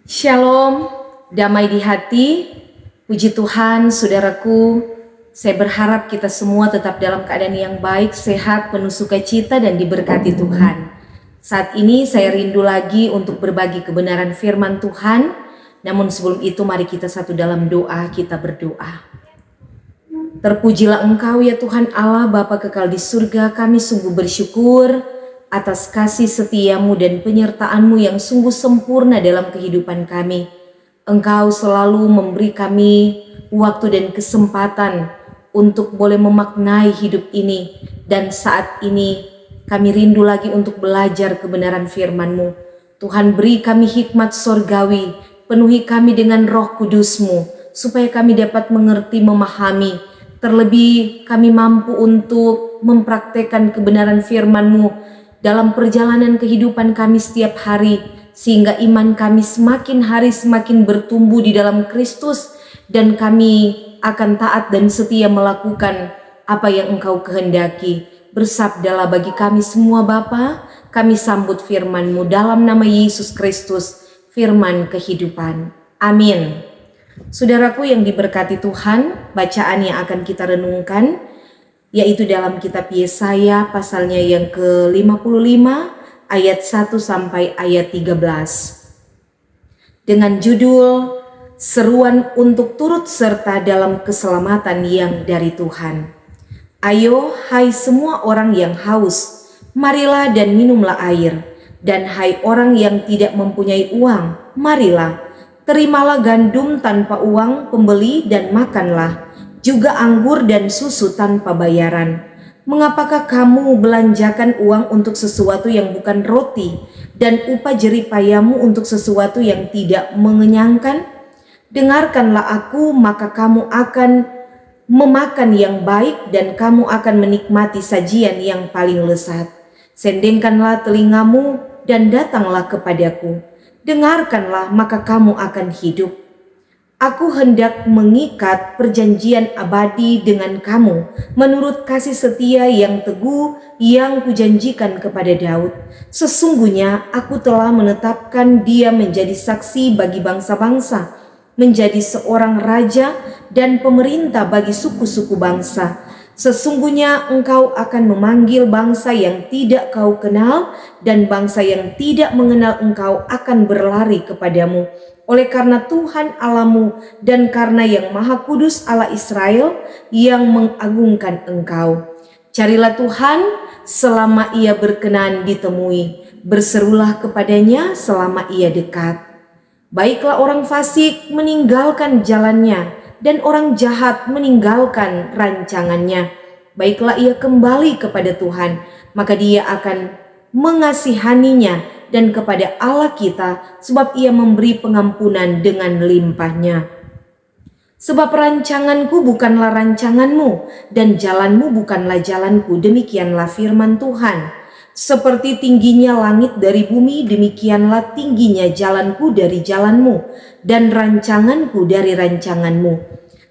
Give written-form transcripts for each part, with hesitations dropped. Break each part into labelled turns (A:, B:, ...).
A: Shalom, damai di hati. Puji Tuhan, saudaraku. Saya berharap kita semua tetap dalam keadaan yang baik, sehat, penuh sukacita, dan diberkati Tuhan. Saat ini saya rindu lagi untuk berbagi kebenaran firman Tuhan. Namun sebelum itu mari kita satu dalam doa, kita berdoa. Terpujilah Engkau ya Tuhan Allah, Bapa kekal di surga. Kami sungguh bersyukur atas kasih setiamu dan penyertaanmu yang sungguh sempurna dalam kehidupan kami. Engkau selalu memberi kami waktu dan kesempatan untuk boleh memaknai hidup ini. Dan saat ini kami rindu lagi untuk belajar kebenaran firman-Mu. Tuhan, beri kami hikmat sorgawi, penuhi kami dengan roh kudus-Mu, supaya kami dapat mengerti, memahami. Terlebih kami mampu untuk mempraktekkan kebenaran firman-Mu dalam perjalanan kehidupan kami setiap hari, sehingga iman kami semakin hari semakin bertumbuh di dalam Kristus, dan kami akan taat dan setia melakukan apa yang Engkau kehendaki. Bersabdalah bagi kami semua Bapa, kami sambut firman-Mu dalam nama Yesus Kristus, firman kehidupan. Amin. Saudaraku yang diberkati Tuhan, bacaan yang akan kita renungkan yaitu dalam kitab Yesaya pasalnya yang ke-55 ayat 1 sampai ayat 13. Dengan judul Seruan untuk turut serta dalam keselamatan yang dari Tuhan. Ayo hai semua orang yang haus, marilah dan minumlah air. Dan hai orang yang tidak mempunyai uang, marilah, terimalah gandum tanpa uang pembeli dan makanlah, juga anggur dan susu tanpa bayaran. Mengapakah kamu belanjakan uang untuk sesuatu yang bukan roti, dan upah jerih payamu untuk sesuatu yang tidak mengenyangkan? Dengarkanlah aku, maka kamu akan memakan yang baik, dan kamu akan menikmati sajian yang paling lezat. Sendengkanlah telingamu dan datanglah kepadaku. Dengarkanlah, maka kamu akan hidup. Aku hendak mengikat perjanjian abadi dengan kamu menurut kasih setia yang teguh yang kujanjikan kepada Daud. Sesungguhnya aku telah menetapkan dia menjadi saksi bagi bangsa-bangsa, menjadi seorang raja dan pemerintah bagi suku-suku bangsa. Sesungguhnya engkau akan memanggil bangsa yang tidak kau kenal, dan bangsa yang tidak mengenal engkau akan berlari kepadamu. Oleh karena Tuhan Allahmu dan karena yang Maha Kudus Allah Israel yang mengagungkan engkau. Carilah Tuhan selama ia berkenan ditemui, berserulah kepadanya selama ia dekat. Baiklah orang fasik meninggalkan jalannya, dan orang jahat meninggalkan rancangannya. Baiklah ia kembali kepada Tuhan, maka dia akan mengasihaninya, dan kepada Allah kita, sebab ia memberi pengampunan dengan limpahnya. Sebab rancanganku bukanlah rancanganmu, dan jalanmu bukanlah jalanku, demikianlah firman Tuhan. Seperti tingginya langit dari bumi, demikianlah tingginya jalanku dari jalanmu, dan rancanganku dari rancanganmu.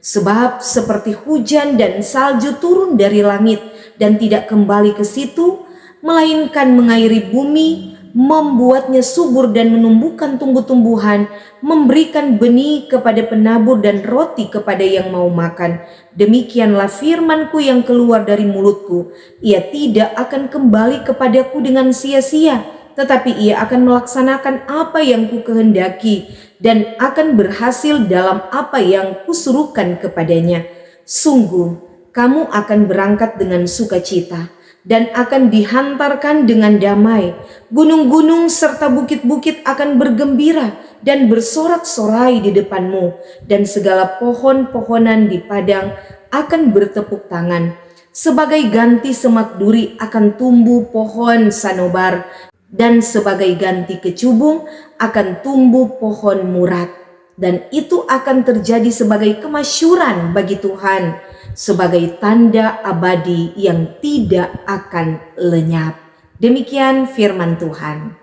A: Sebab seperti hujan dan salju turun dari langit, dan tidak kembali ke situ, melainkan mengairi bumi, membuatnya subur dan menumbuhkan tumbuh-tumbuhan, memberikan benih kepada penabur dan roti kepada yang mau makan. Demikianlah firmanku yang keluar dari mulutku. Ia tidak akan kembali kepadaku dengan sia-sia, tetapi ia akan melaksanakan apa yang kukehendaki dan akan berhasil dalam apa yang kusuruhkan kepadanya. Sungguh, kamu akan berangkat dengan sukacita dan akan dihantarkan dengan damai. Gunung-gunung serta bukit-bukit akan bergembira dan bersorak-sorai di depanmu, dan segala pohon-pohonan di padang akan bertepuk tangan. Sebagai ganti semak duri akan tumbuh pohon sanobar, dan sebagai ganti kecubung akan tumbuh pohon murat. Dan itu akan terjadi sebagai kemasyuran bagi Tuhan, sebagai tanda abadi yang tidak akan lenyap. Demikian firman Tuhan.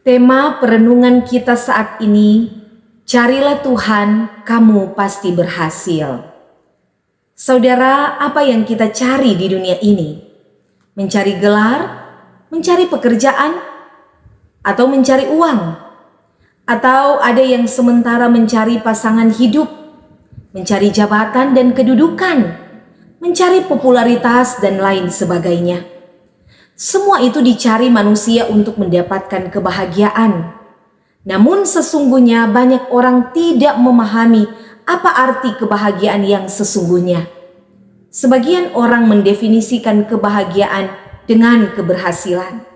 A: Tema perenungan kita saat ini, carilah Tuhan, kamu pasti berhasil. Saudara, apa yang kita cari di dunia ini? Mencari gelar, mencari pekerjaan, atau mencari uang? Atau ada yang sementara mencari pasangan hidup, mencari jabatan dan kedudukan, mencari popularitas dan lain sebagainya. Semua itu dicari manusia untuk mendapatkan kebahagiaan. Namun sesungguhnya banyak orang tidak memahami apa arti kebahagiaan yang sesungguhnya. Sebagian orang mendefinisikan kebahagiaan dengan keberhasilan.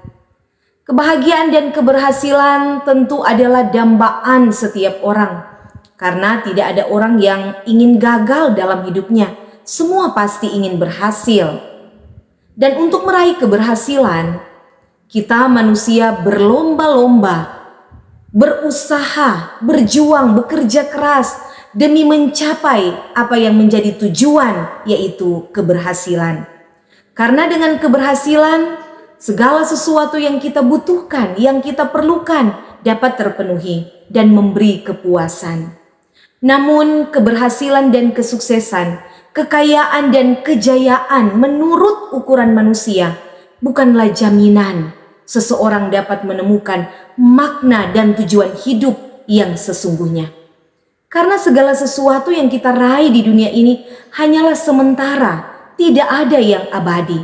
A: Kebahagiaan dan keberhasilan tentu adalah dambaan setiap orang, karena tidak ada orang yang ingin gagal dalam hidupnya. Semua pasti ingin berhasil. Dan untuk meraih keberhasilan, kita manusia berlomba-lomba, berusaha, berjuang, bekerja keras demi mencapai apa yang menjadi tujuan, yaitu keberhasilan. Karena dengan keberhasilan, segala sesuatu yang kita butuhkan, yang kita perlukan dapat terpenuhi dan memberi kepuasan. Namun keberhasilan dan kesuksesan, kekayaan dan kejayaan menurut ukuran manusia bukanlah jaminan seseorang dapat menemukan makna dan tujuan hidup yang sesungguhnya. Karena segala sesuatu yang kita raih di dunia ini hanyalah sementara, tidak ada yang abadi.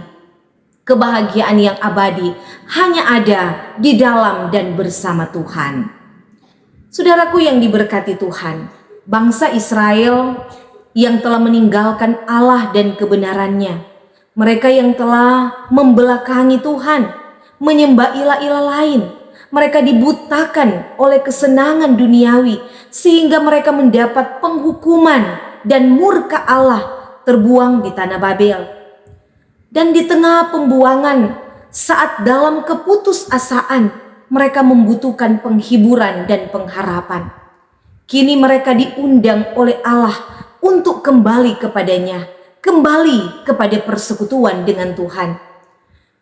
A: Kebahagiaan yang abadi hanya ada di dalam dan bersama Tuhan. Saudaraku yang diberkati Tuhan, bangsa Israel yang telah meninggalkan Allah dan kebenarannya, mereka yang telah membelakangi Tuhan, menyembah ilah-ilah lain, mereka dibutakan oleh kesenangan duniawi sehingga mereka mendapat penghukuman dan murka Allah terbuang di tanah Babel. Dan di tengah pembuangan, saat dalam keputusasaan mereka membutuhkan penghiburan dan pengharapan, kini mereka diundang oleh Allah untuk kembali kepadanya, kembali kepada persekutuan dengan Tuhan.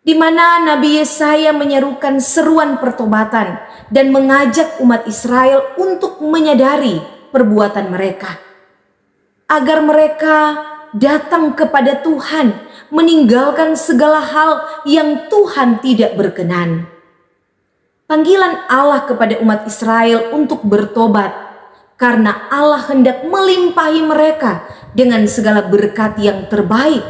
A: Di mana Nabi Yesaya menyerukan seruan pertobatan dan mengajak umat Israel untuk menyadari perbuatan mereka, agar mereka datang kepada Tuhan, meninggalkan segala hal yang Tuhan tidak berkenan. Panggilan Allah kepada umat Israel untuk bertobat, karena Allah hendak melimpahi mereka dengan segala berkat yang terbaik,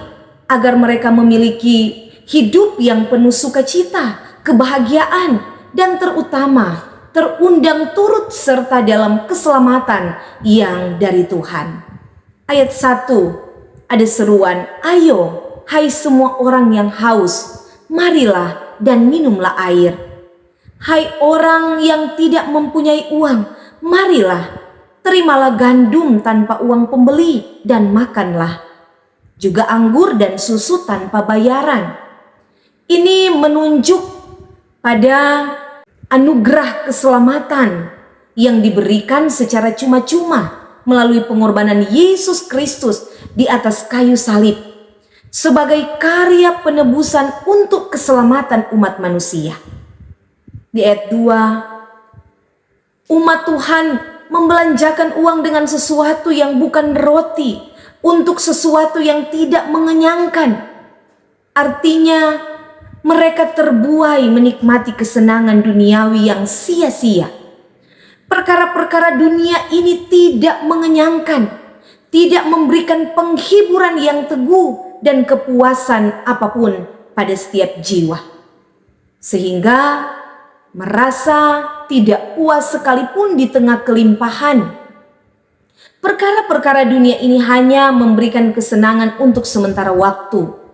A: agar mereka memiliki hidup yang penuh sukacita, kebahagiaan, dan terutama terundang turut serta dalam keselamatan yang dari Tuhan. Ayat 1 ada seruan, "Ayo, hai semua orang yang haus, marilah dan minumlah air. Hai orang yang tidak mempunyai uang, marilah, terimalah gandum tanpa uang pembeli dan makanlah. Juga anggur dan susu tanpa bayaran." Ini menunjuk pada anugerah keselamatan yang diberikan secara cuma-cuma melalui pengorbanan Yesus Kristus di atas kayu salib sebagai karya penebusan untuk keselamatan umat manusia. Di ayat 2, umat Tuhan membelanjakan uang dengan sesuatu yang bukan roti untuk sesuatu yang tidak mengenyangkan. Artinya mereka terbuai menikmati kesenangan duniawi yang sia-sia. Perkara-perkara dunia ini tidak mengenyangkan, tidak memberikan penghiburan yang teguh dan kepuasan apapun pada setiap jiwa. Sehingga merasa tidak puas sekalipun di tengah kelimpahan. Perkara-perkara dunia ini hanya memberikan kesenangan untuk sementara waktu.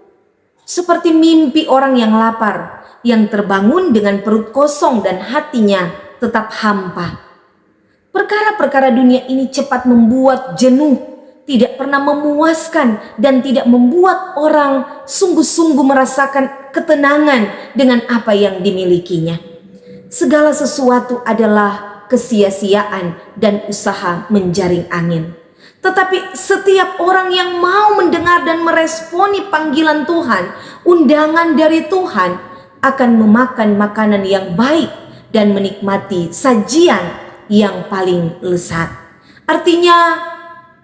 A: Seperti mimpi orang yang lapar, yang terbangun dengan perut kosong dan hatinya tetap hampa. Perkara-perkara dunia ini cepat membuat jenuh, tidak pernah memuaskan, dan tidak membuat orang sungguh-sungguh merasakan ketenangan dengan apa yang dimilikinya. Segala sesuatu adalah kesia-siaan dan usaha menjaring angin. Tetapi setiap orang yang mau mendengar dan meresponi panggilan Tuhan, undangan dari Tuhan, akan memakan makanan yang baik dan menikmati sajian yang paling lezat. Artinya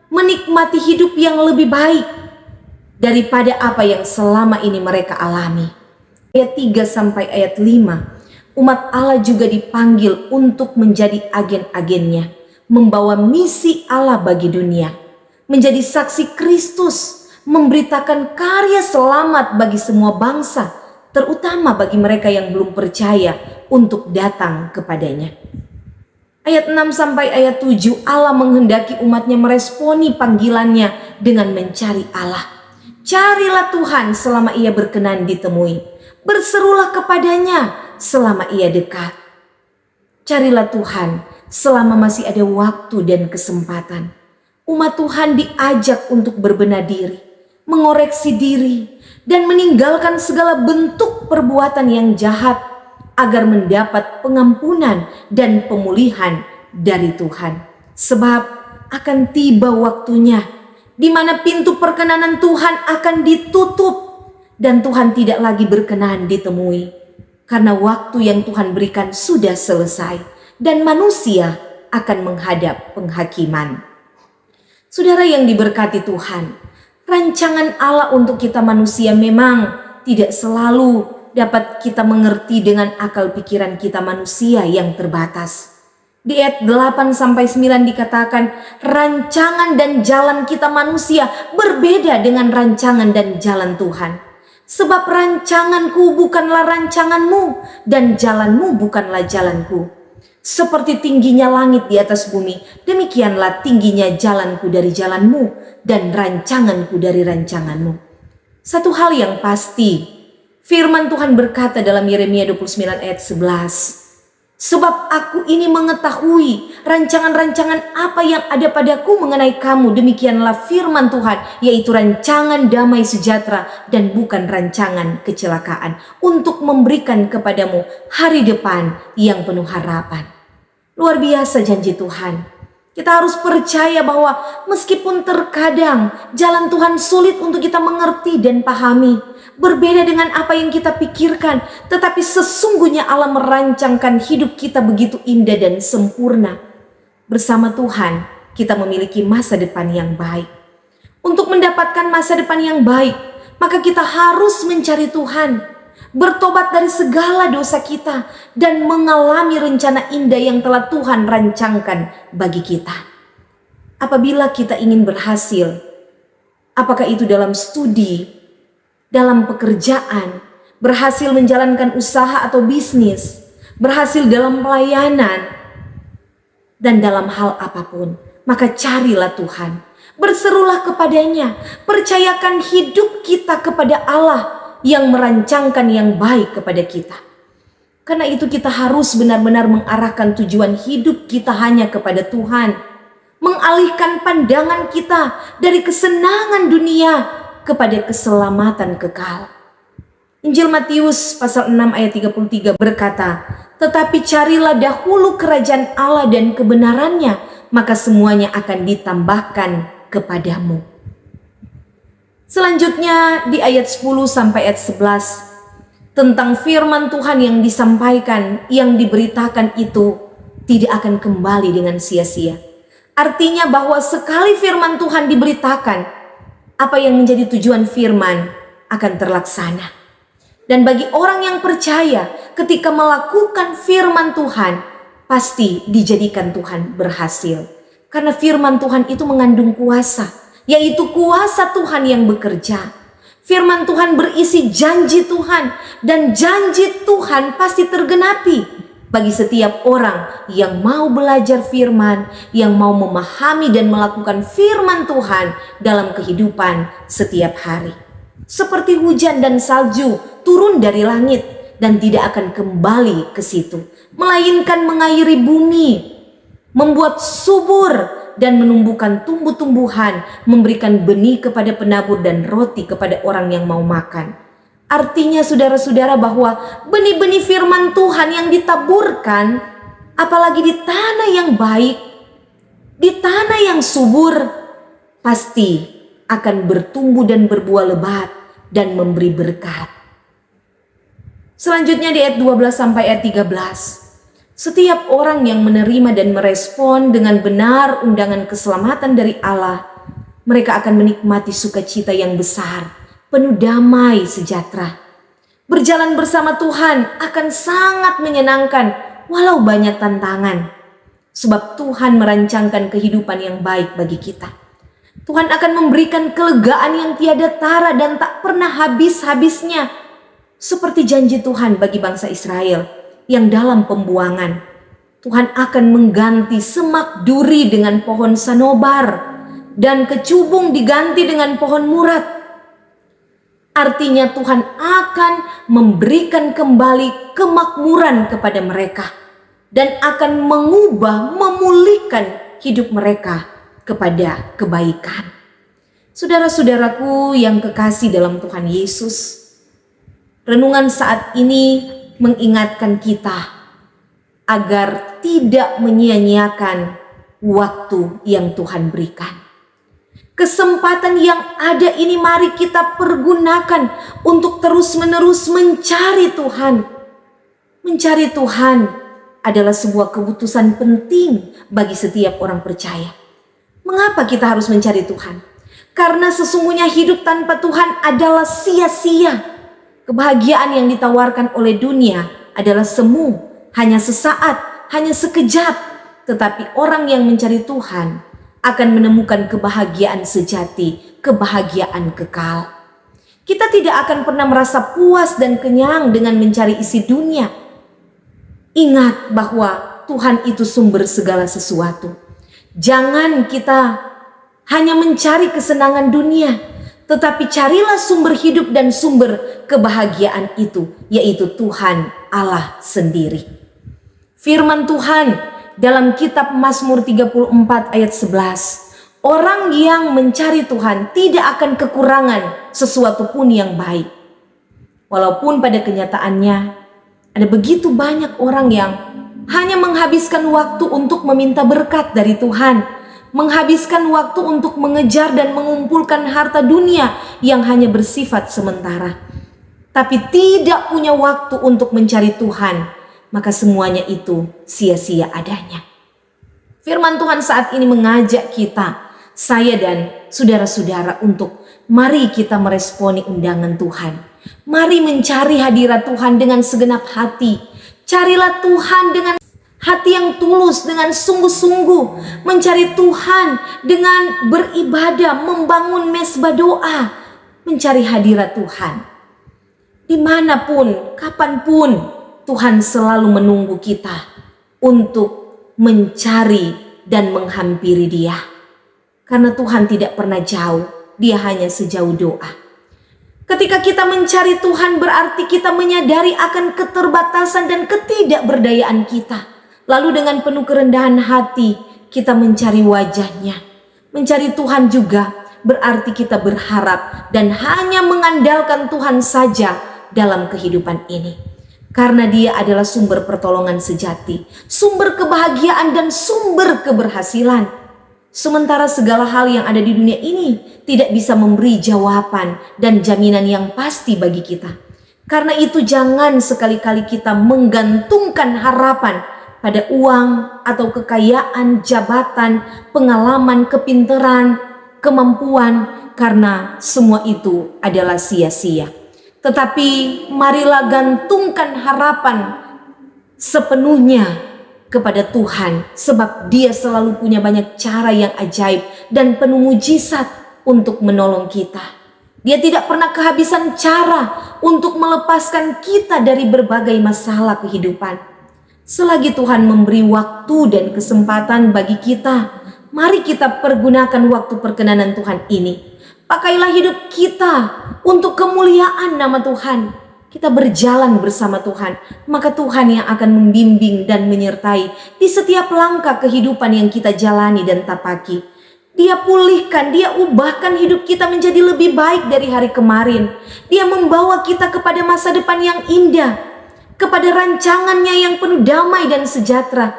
A: menikmati hidup yang lebih baik daripada apa yang selama ini mereka alami. Ayat 3 sampai ayat 5. umat Allah juga dipanggil untuk menjadi agen-agennya, membawa misi Allah bagi dunia, menjadi saksi Kristus, memberitakan karya selamat bagi semua bangsa, terutama bagi mereka yang belum percaya untuk datang kepadanya. Ayat 6 sampai ayat 7, Allah menghendaki umatnya meresponi panggilannya dengan mencari Allah. Carilah Tuhan selama ia berkenan ditemui. Berserulah kepadanya selama ia dekat. Carilah Tuhan selama masih ada waktu dan kesempatan. Umat Tuhan diajak untuk berbenah diri, mengoreksi diri, dan meninggalkan segala bentuk perbuatan yang jahat agar mendapat pengampunan dan pemulihan dari Tuhan. Sebab akan tiba waktunya di mana pintu perkenanan Tuhan akan ditutup dan Tuhan tidak lagi berkenan ditemui. Karena waktu yang Tuhan berikan sudah selesai dan manusia akan menghadap penghakiman. Saudara yang diberkati Tuhan, rancangan Allah untuk kita manusia memang tidak selalu dapat kita mengerti dengan akal pikiran kita manusia yang terbatas. Di ayat 8 sampai 9 dikatakan, rancangan dan jalan kita manusia berbeda dengan rancangan dan jalan Tuhan. Sebab rancanganku bukanlah rancanganmu dan jalanmu bukanlah jalanku. Seperti tingginya langit di atas bumi, demikianlah tingginya jalanku dari jalanmu dan rancanganku dari rancanganmu. Satu hal yang pasti, firman Tuhan berkata dalam Yeremia 29 ayat 11, sebab aku ini mengetahui rancangan-rancangan apa yang ada padaku mengenai kamu, demikianlah firman Tuhan, yaitu rancangan damai sejahtera dan bukan rancangan kecelakaan, untuk memberikan kepadamu hari depan yang penuh harapan. Luar biasa janji Tuhan. Kita harus percaya bahwa meskipun terkadang jalan Tuhan sulit untuk kita mengerti dan pahami, berbeda dengan apa yang kita pikirkan, tetapi sesungguhnya Allah merancangkan hidup kita begitu indah dan sempurna. Bersama Tuhan, kita memiliki masa depan yang baik. Untuk mendapatkan masa depan yang baik, maka kita harus mencari Tuhan, bertobat dari segala dosa kita, dan mengalami rencana indah yang telah Tuhan rancangkan bagi kita. Apabila kita ingin berhasil, apakah itu dalam studi, dalam pekerjaan, berhasil menjalankan usaha atau bisnis, berhasil dalam pelayanan, dan dalam hal apapun, maka carilah Tuhan, berserulah kepadanya, percayakan hidup kita kepada Allah yang merancangkan yang baik kepada kita. Karena itu kita harus benar-benar mengarahkan tujuan hidup kita hanya kepada Tuhan, mengalihkan pandangan kita dari kesenangan dunia kepada keselamatan kekal. Injil Matius pasal 6 ayat 33 berkata, tetapi carilah dahulu kerajaan Allah dan kebenarannya, maka semuanya akan ditambahkan kepadamu. Selanjutnya di ayat 10 sampai ayat 11, tentang firman Tuhan yang disampaikan, yang diberitakan itu tidak akan kembali dengan sia-sia. Artinya bahwa sekali firman Tuhan diberitakan, apa yang menjadi tujuan firman akan terlaksana. Dan bagi orang yang percaya, ketika melakukan firman Tuhan, pasti dijadikan Tuhan berhasil. Karena firman Tuhan itu mengandung kuasa, yaitu kuasa Tuhan yang bekerja. Firman Tuhan berisi janji Tuhan, dan janji Tuhan pasti tergenapi bagi setiap orang yang mau belajar firman, yang mau memahami dan melakukan firman Tuhan dalam kehidupan setiap hari. Seperti hujan dan salju turun dari langit dan tidak akan kembali ke situ, melainkan mengairi bumi, membuat subur dan menumbuhkan tumbuh-tumbuhan, memberikan benih kepada penabur dan roti kepada orang yang mau makan. Artinya saudara-saudara bahwa benih-benih firman Tuhan yang ditaburkan, apalagi di tanah yang baik, di tanah yang subur, pasti akan bertumbuh dan berbuah lebat dan memberi berkat. Selanjutnya di ayat 12 sampai ayat 13. Setiap orang yang menerima dan merespon dengan benar undangan keselamatan dari Allah, mereka akan menikmati sukacita yang besar, penuh damai sejahtera. Berjalan bersama Tuhan akan sangat menyenangkan walau banyak tantangan. Sebab Tuhan merancangkan kehidupan yang baik bagi kita. Tuhan akan memberikan kelegaan yang tiada tara dan tak pernah habis-habisnya. Seperti janji Tuhan bagi bangsa Israel yang dalam pembuangan. Tuhan akan mengganti semak duri dengan pohon sanobar dan kecubung diganti dengan pohon murad. Artinya Tuhan akan memberikan kembali kemakmuran kepada mereka dan akan mengubah, memulihkan hidup mereka kepada kebaikan. Saudara-saudaraku yang kekasih dalam Tuhan Yesus, renungan saat ini mengingatkan kita agar tidak menyia-nyiakan waktu yang Tuhan berikan. Kesempatan yang ada ini mari kita pergunakan untuk terus-menerus mencari Tuhan. Mencari Tuhan adalah sebuah keputusan penting bagi setiap orang percaya. Mengapa kita harus mencari Tuhan? Karena sesungguhnya hidup tanpa Tuhan adalah sia-sia. Kebahagiaan yang ditawarkan oleh dunia adalah semu, hanya sesaat, hanya sekejap. Tetapi orang yang mencari Tuhan akan menemukan kebahagiaan sejati, kebahagiaan kekal. Kita tidak akan pernah merasa puas dan kenyang dengan mencari isi dunia. Ingat bahwa Tuhan itu sumber segala sesuatu. Jangan kita hanya mencari kesenangan dunia, tetapi carilah sumber hidup dan sumber kebahagiaan itu, yaitu Tuhan Allah sendiri. Firman Tuhan dalam kitab Mazmur 34 ayat 11, orang yang mencari Tuhan tidak akan kekurangan sesuatu pun yang baik. Walaupun pada kenyataannya ada begitu banyak orang yang hanya menghabiskan waktu untuk meminta berkat dari Tuhan, menghabiskan waktu untuk mengejar dan mengumpulkan harta dunia yang hanya bersifat sementara, tapi tidak punya waktu untuk mencari Tuhan, maka semuanya itu sia-sia adanya. Firman Tuhan saat ini mengajak kita, saya dan saudara-saudara untuk mari kita meresponi undangan Tuhan. Mari mencari hadirat Tuhan dengan segenap hati. Carilah Tuhan dengan hati yang tulus, dengan sungguh-sungguh. Mencari Tuhan dengan beribadah, membangun mezbah doa. Mencari hadirat Tuhan. Dimanapun, kapanpun, Tuhan selalu menunggu kita untuk mencari dan menghampiri Dia. Karena Tuhan tidak pernah jauh, Dia hanya sejauh doa. Ketika kita mencari Tuhan berarti kita menyadari akan keterbatasan dan ketidakberdayaan kita. Lalu dengan penuh kerendahan hati kita mencari wajah-Nya. Mencari Tuhan juga berarti kita berharap dan hanya mengandalkan Tuhan saja dalam kehidupan ini. Karena Dia adalah sumber pertolongan sejati, sumber kebahagiaan dan sumber keberhasilan. Sementara segala hal yang ada di dunia ini tidak bisa memberi jawaban dan jaminan yang pasti bagi kita. Karena itu jangan sekali-kali kita menggantungkan harapan pada uang atau kekayaan, jabatan, pengalaman, kepintaran, kemampuan, karena semua itu adalah sia-sia. Tetapi marilah gantungkan harapan sepenuhnya kepada Tuhan, sebab Dia selalu punya banyak cara yang ajaib dan penuh mujizat untuk menolong kita. Dia tidak pernah kehabisan cara untuk melepaskan kita dari berbagai masalah kehidupan. Selagi Tuhan memberi waktu dan kesempatan bagi kita, mari kita pergunakan waktu perkenanan Tuhan ini. Pakailah hidup kita untuk kemuliaan nama Tuhan. Kita berjalan bersama Tuhan, maka Tuhan yang akan membimbing dan menyertai di setiap langkah kehidupan yang kita jalani dan tapaki. Dia pulihkan, Dia ubahkan hidup kita menjadi lebih baik dari hari kemarin. Dia membawa kita kepada masa depan yang indah, kepada rancangannya yang penuh damai dan sejahtera.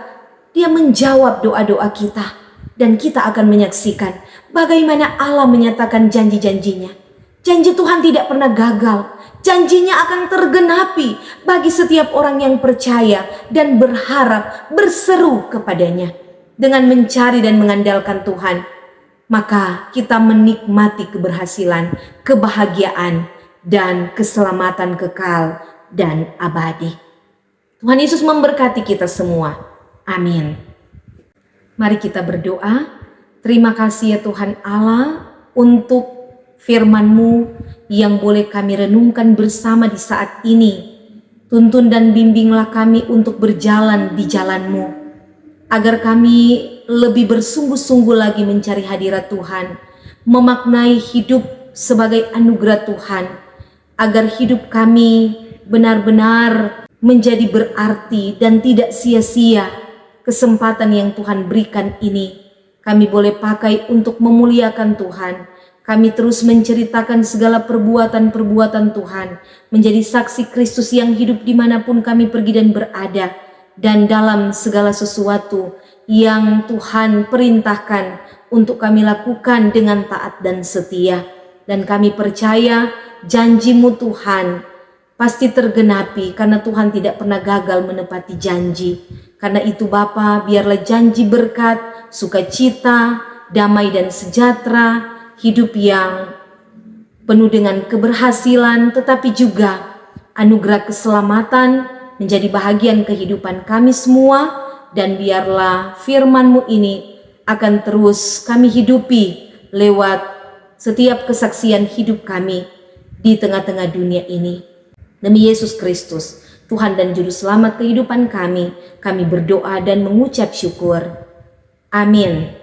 A: Dia menjawab doa-doa kita, dan kita akan menyaksikan bagaimana Allah menyatakan janji-janjinya. Janji Tuhan tidak pernah gagal. Janjinya akan tergenapi bagi setiap orang yang percaya dan berharap, berseru kepadanya. Dengan mencari dan mengandalkan Tuhan, maka kita menikmati keberhasilan, kebahagiaan, dan keselamatan kekal dan abadi. Tuhan Yesus memberkati kita semua. Amin. Mari kita berdoa. Terima kasih ya Tuhan Allah untuk firman-Mu yang boleh kami renungkan bersama di saat ini. Tuntun dan bimbinglah kami untuk berjalan di jalan-Mu, agar kami lebih bersungguh-sungguh lagi mencari hadirat Tuhan, memaknai hidup sebagai anugerah Tuhan, agar hidup kami benar-benar menjadi berarti dan tidak sia-sia. Kesempatan yang Tuhan berikan ini kami boleh pakai untuk memuliakan Tuhan. Kami terus menceritakan segala perbuatan-perbuatan Tuhan, menjadi saksi Kristus yang hidup dimanapun kami pergi dan berada, dan dalam segala sesuatu yang Tuhan perintahkan untuk kami lakukan dengan taat dan setia. Dan kami percaya janji-Mu Tuhan pasti tergenapi, karena Tuhan tidak pernah gagal menepati janji. Karena itu Bapa, biarlah janji berkat, sukacita, damai dan sejahtera, hidup yang penuh dengan keberhasilan, tetapi juga anugerah keselamatan menjadi bahagian kehidupan kami semua. Dan biarlah firman-Mu ini akan terus kami hidupi lewat setiap kesaksian hidup kami di tengah-tengah dunia ini. Demi Yesus Kristus, Tuhan dan Juru Selamat kehidupan kami berdoa dan mengucap syukur. Amin.